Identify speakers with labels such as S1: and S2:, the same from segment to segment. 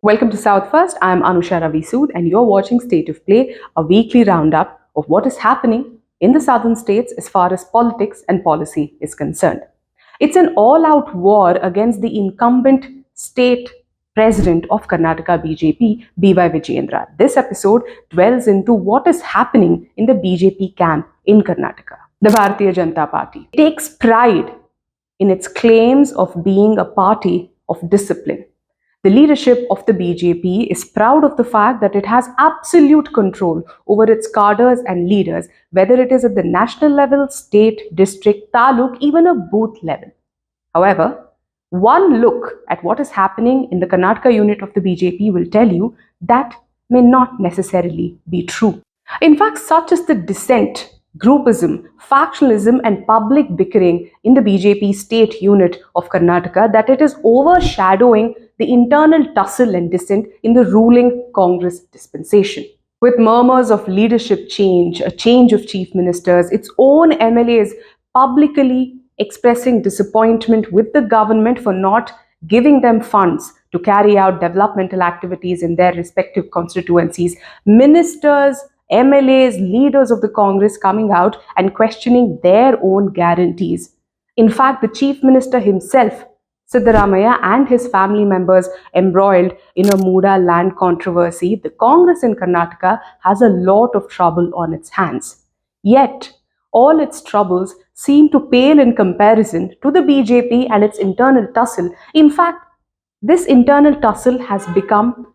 S1: Welcome to South First. I'm Anusha Ravi Sood, and you're watching State of Play, a weekly roundup of what is happening in the southern states as far as politics and policy is concerned. It's an all-out war against the incumbent state president of Karnataka BJP, BY Vijayendra. This episode dwells into what is happening in the BJP camp in Karnataka. The Bharatiya Janata Party takes pride in its claims of being a party of discipline. The leadership of the BJP is proud of the fact that it has absolute control over its cadres and leaders, whether it is at the national level, state, district, taluk, even a booth level. However, one look at what is happening in the Karnataka unit of the BJP will tell you that may not necessarily be true. In fact, such is the dissent, groupism, factionalism, and public bickering in the BJP state unit of Karnataka that it is overshadowing the internal tussle and dissent in the ruling Congress dispensation. With murmurs of leadership change, a change of chief ministers, its own MLAs publicly expressing disappointment with the government for not giving them funds to carry out developmental activities in their respective constituencies, ministers, MLAs, leaders of the Congress coming out and questioning their own guarantees. In fact, the chief minister himself, Siddaramaiah, and his family members embroiled in a Muda land controversy, the Congress in Karnataka has a lot of trouble on its hands. Yet, all its troubles seem to pale in comparison to the BJP and its internal tussle. In fact, this internal tussle has become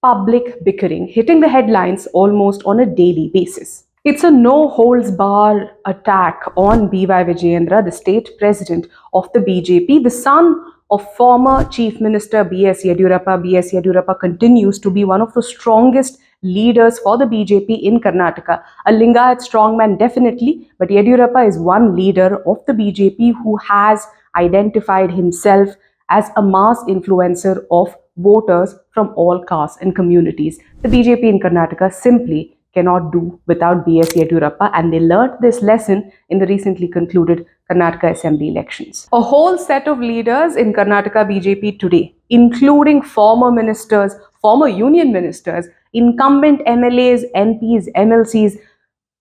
S1: public bickering, hitting the headlines almost on a daily basis. It's a no-holds-barred attack on BY Vijayendra, the state president of the BJP, the son of former Chief Minister B.S. Yeddyurappa. B.S. Yeddyurappa continues to be one of the strongest leaders for the BJP in Karnataka. A Lingayat strongman definitely, but Yeddyurappa is one leader of the BJP who has identified himself as a mass influencer of voters from all castes and communities. The BJP in Karnataka simply cannot do without B.S. Yeddyurappa, and they learned this lesson in the recently concluded Karnataka Assembly elections. A whole set of leaders in Karnataka BJP today, including former ministers, former union ministers, incumbent MLAs, MPs, MLCs,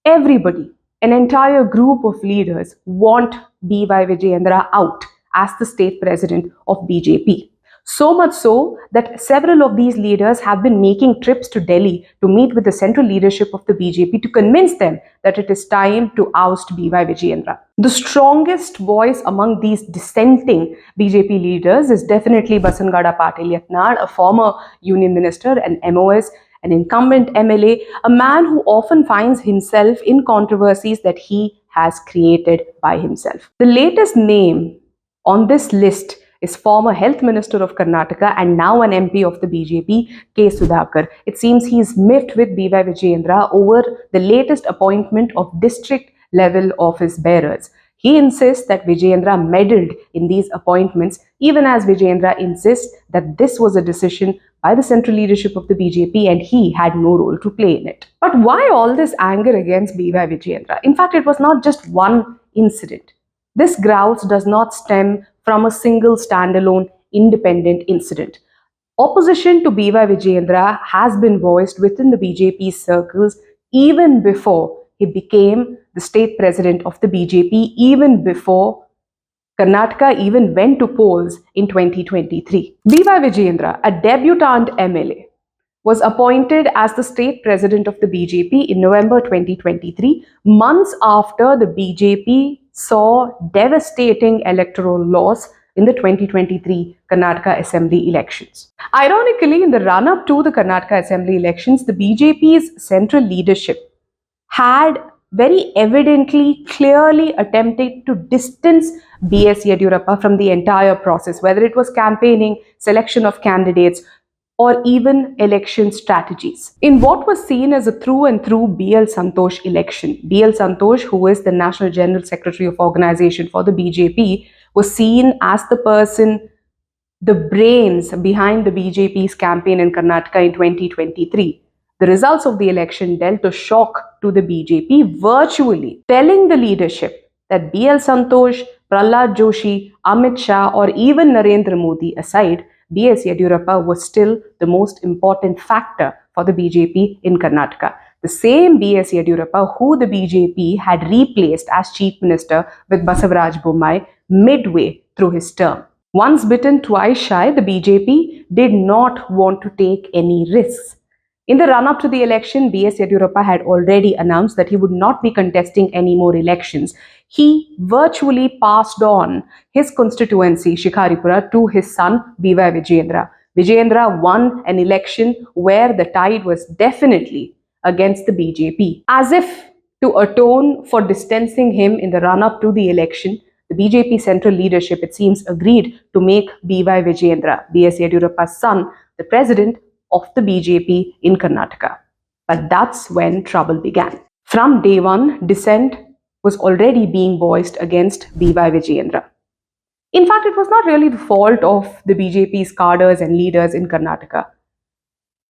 S1: everybody, an entire group of leaders want B.Y. Vijayendra out as the state president of BJP. So much so that several of these leaders have been making trips to Delhi to meet with the central leadership of the BJP to convince them that it is time to oust B.Y. Vijayendra. The strongest voice among these dissenting BJP leaders is definitely Basangouda Patil Yatnal, a former union minister, an MOS, an incumbent MLA, a man who often finds himself in controversies that he has created by himself. The latest name on this list is former Health Minister of Karnataka and now an MP of the BJP, K. Sudhakar. It seems he's miffed with B.Y. Vijayendra over the latest appointment of district-level office bearers. He insists that Vijayendra meddled in these appointments, even as Vijayendra insists that this was a decision by the central leadership of the BJP and he had no role to play in it. But why all this anger against B.Y. Vijayendra? In fact, it was not just one incident. This grouse does not stem from a single standalone independent incident. Opposition to B.Y. Vijayendra has been voiced within the BJP circles even before he became the state president of the BJP, even before Karnataka even went to polls in 2023. B.Y. Vijayendra, a debutant MLA, was appointed as the state president of the BJP in November 2023, months after the BJP saw devastating electoral loss in the 2023 Karnataka Assembly elections. Ironically, in the run-up to the Karnataka Assembly elections, the BJP's central leadership had very evidently, clearly attempted to distance B.S. Yeddyurappa from the entire process, whether it was campaigning, selection of candidates, or even election strategies. In what was seen as a through and through BL Santhosh election, BL Santhosh, who is the National General Secretary of Organization for the BJP, was seen as the person, the brains behind the BJP's campaign in Karnataka in 2023. The results of the election dealt a shock to the BJP, virtually telling the leadership that BL Santhosh, Prahlad Joshi, Amit Shah, or even Narendra Modi aside, B.S. Yeddyurappa was still the most important factor for the BJP in Karnataka. The same B.S. Yeddyurappa who the BJP had replaced as Chief Minister with Basavaraj Bommai midway through his term. Once bitten, twice shy, the BJP did not want to take any risks. In the run up to the election, B.S. Yeddyurappa had already announced that he would not be contesting any more elections. He virtually passed on his constituency, Shikaripura, to his son, BY Vijayendra. Vijayendra won an election where the tide was definitely against the BJP. As if to atone for distancing him in the run up to the election, the BJP central leadership, it seems, agreed to make BY Vijayendra, B.S. Yeddyurappa's son, the president of the BJP in Karnataka. But that's when trouble began. From day one, dissent was already being voiced against BY Vijayendra. In fact, it was not really the fault of the BJP's cadres and leaders in Karnataka.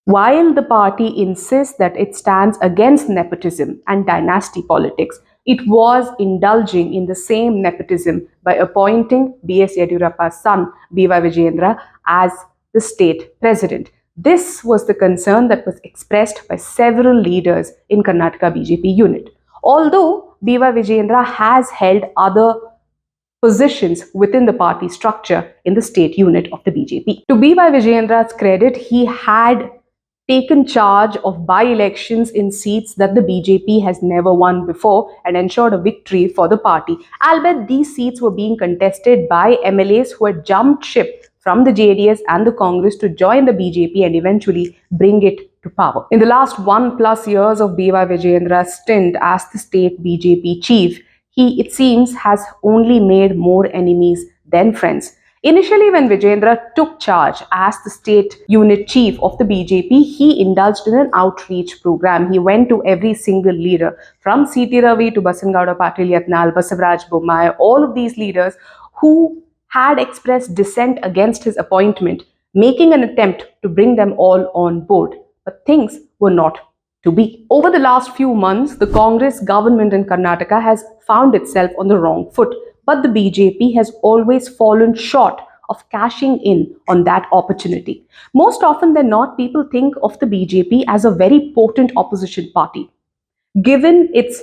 S1: While the party insists that it stands against nepotism and dynasty politics, it was indulging in the same nepotism by appointing B.S. Yeddyurappa's son, B.Y. Vijayendra, as the state president. This was the concern that was expressed by several leaders in Karnataka BJP unit. Although B.Y. Vijayendra has held other positions within the party structure in the state unit of the BJP. To B.Y. Vijayendra's credit, he had taken charge of by-elections in seats that the BJP has never won before and ensured a victory for the party. Albeit these seats were being contested by MLAs who had jumped ship from the JDS and the Congress to join the BJP and eventually bring it to power. In the last 1+ years of B.Y. Vijayendra's stint as the state BJP chief, he, it seems, has only made more enemies than friends. Initially, when Vijayendra took charge as the state unit chief of the BJP, he indulged in an outreach program. He went to every single leader, from C.T. Ravi to Basangouda, Patil, Yatnal, Basavaraj Bommai, all of these leaders who had expressed dissent against his appointment, making an attempt to bring them all on board. But things were not to be. Over the last few months, the Congress government in Karnataka has found itself on the wrong foot. But the BJP has always fallen short of cashing in on that opportunity. Most often than not, people think of the BJP as a very potent opposition party. Given its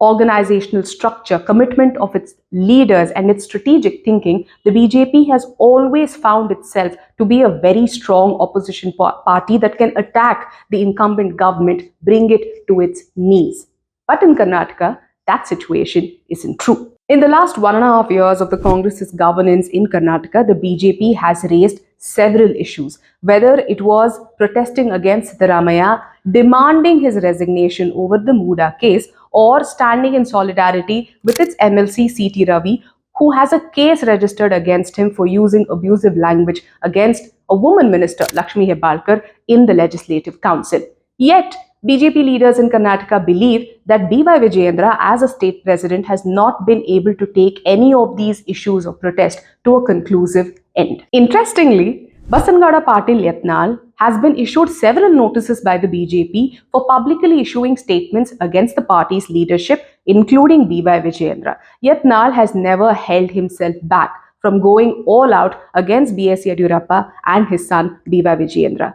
S1: organizational structure, commitment of its leaders, and its strategic thinking, the BJP has always found itself to be a very strong opposition party that can attack the incumbent government, bring it to its knees. But in Karnataka, that situation isn't true. In the last 1.5 years of the Congress's governance in Karnataka, the BJP has raised several issues, whether it was protesting against Ramaya, demanding his resignation over the Muda case, or standing in solidarity with its MLC C.T. Ravi, who has a case registered against him for using abusive language against a woman minister, Lakshmi Hebbalkar, in the Legislative Council. Yet, BJP leaders in Karnataka believe that B.Y. Vijayendra, as a state president, has not been able to take any of these issues of protest to a conclusive end. Interestingly, Basangouda Patil Yatnal has been issued several notices by the BJP for publicly issuing statements against the party's leadership, including B.Y. Vijayendra. Yatnal has never held himself back from going all out against B.S. Yeddyurappa and his son B.Y. Vijayendra.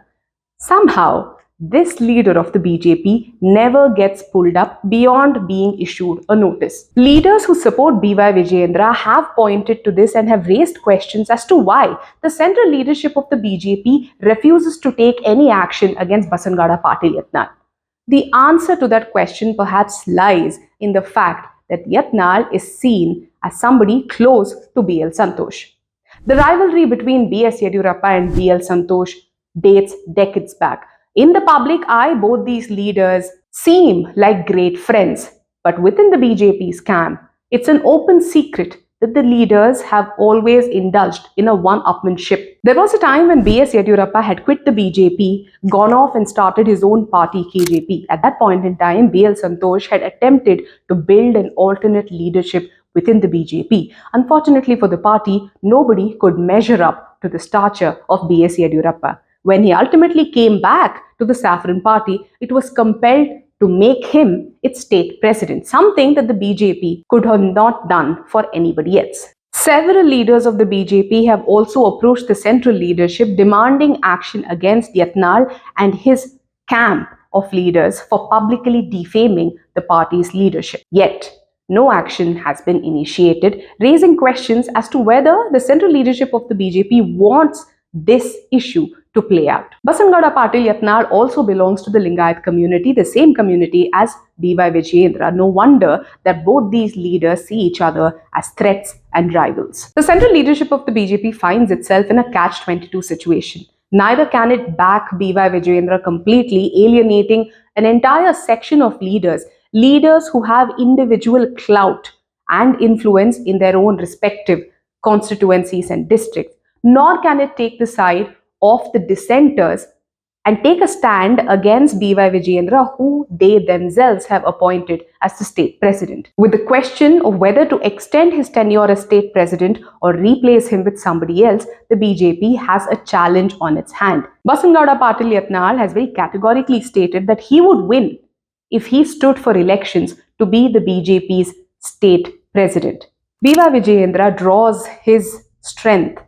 S1: Somehow, this leader of the BJP never gets pulled up beyond being issued a notice. Leaders who support B.Y. Vijayendra have pointed to this and have raised questions as to why the central leadership of the BJP refuses to take any action against Basangouda Patil Yatnal. The answer to that question perhaps lies in the fact that Yatnal is seen as somebody close to B.L. Santhosh. The rivalry between B.S. Yeddyurappa and B.L. Santhosh dates decades back. In the public eye, both these leaders seem like great friends. But within the BJP's camp, it's an open secret that the leaders have always indulged in a one-upmanship. There was a time when B.S. Yeddyurappa had quit the BJP, gone off and started his own party, KJP. At that point in time, B.L. Santhosh had attempted to build an alternate leadership within the BJP. Unfortunately for the party, nobody could measure up to the stature of B.S. Yeddyurappa. When he ultimately came back to the Saffron Party, it was compelled to make him its state president, something that the BJP could have not done for anybody else. Several leaders of the BJP have also approached the central leadership demanding action against Yatnal and his camp of leaders for publicly defaming the party's leadership. Yet, no action has been initiated, raising questions as to whether the central leadership of the BJP wants this issue to play out. Basangouda Patil Yatnal also belongs to the Lingayat community, the same community as BY Vijayendra. No wonder that both these leaders see each other as threats and rivals. The central leadership of the BJP finds itself in a catch-22 situation. Neither can it back BY Vijayendra completely, alienating an entire section of leaders who have individual clout and influence in their own respective constituencies and districts, nor can it take the side of the dissenters and take a stand against BY Vijayendra, who they themselves have appointed as the state president. With the question of whether to extend his tenure as state president or replace him with somebody else, the BJP has a challenge on its hand. Basangouda Patil Yatnal has very categorically stated that he would win if he stood for elections to be the BJP's state president. BY Vijayendra draws his strength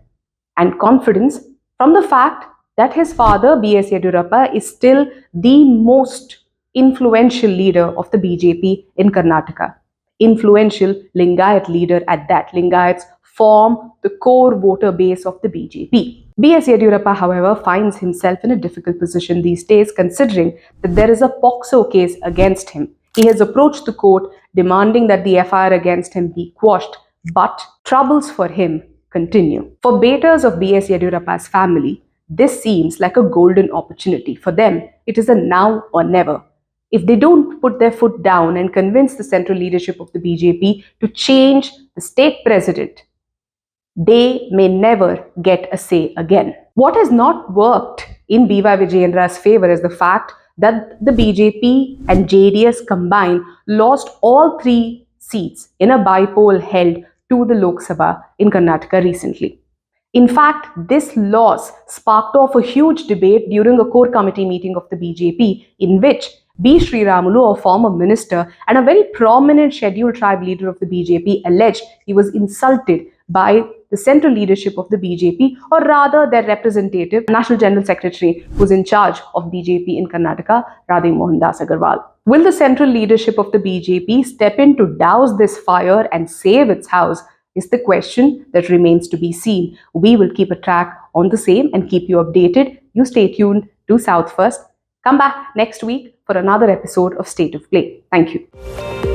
S1: and confidence from the fact that his father, B.S. Yeddyurappa, is still the most influential leader of the BJP in Karnataka. Influential Lingayat leader at that. Lingayats form the core voter base of the BJP. B.S. Yeddyurappa, however, finds himself in a difficult position these days, considering that there is a POCSO case against him. He has approached the court demanding that the FIR against him be quashed, but troubles for him continue. For baiters of B.S. Yeddyurappa's family, this seems like a golden opportunity. For them, it is a now or never. If they don't put their foot down and convince the central leadership of the BJP to change the state president, they may never get a say again. What has not worked in BY Vijayendra's favor is the fact that the BJP and JDS combined lost all 3 seats in a by-poll held to the Lok Sabha in Karnataka recently. In fact, this loss sparked off a huge debate during a core committee meeting of the BJP, in which B. Sriramulu, a former minister and a very prominent scheduled tribe leader of the BJP, alleged he was insulted by the central leadership of the BJP, or rather their representative, National General Secretary, who's in charge of BJP in Karnataka, Ravi Mohandas Agarwal. Will the central leadership of the BJP step in to douse this fire and save its house is the question that remains to be seen. We will keep a track on the same and keep you updated. You stay tuned to South First. Come back next week for another episode of State of Play. Thank you.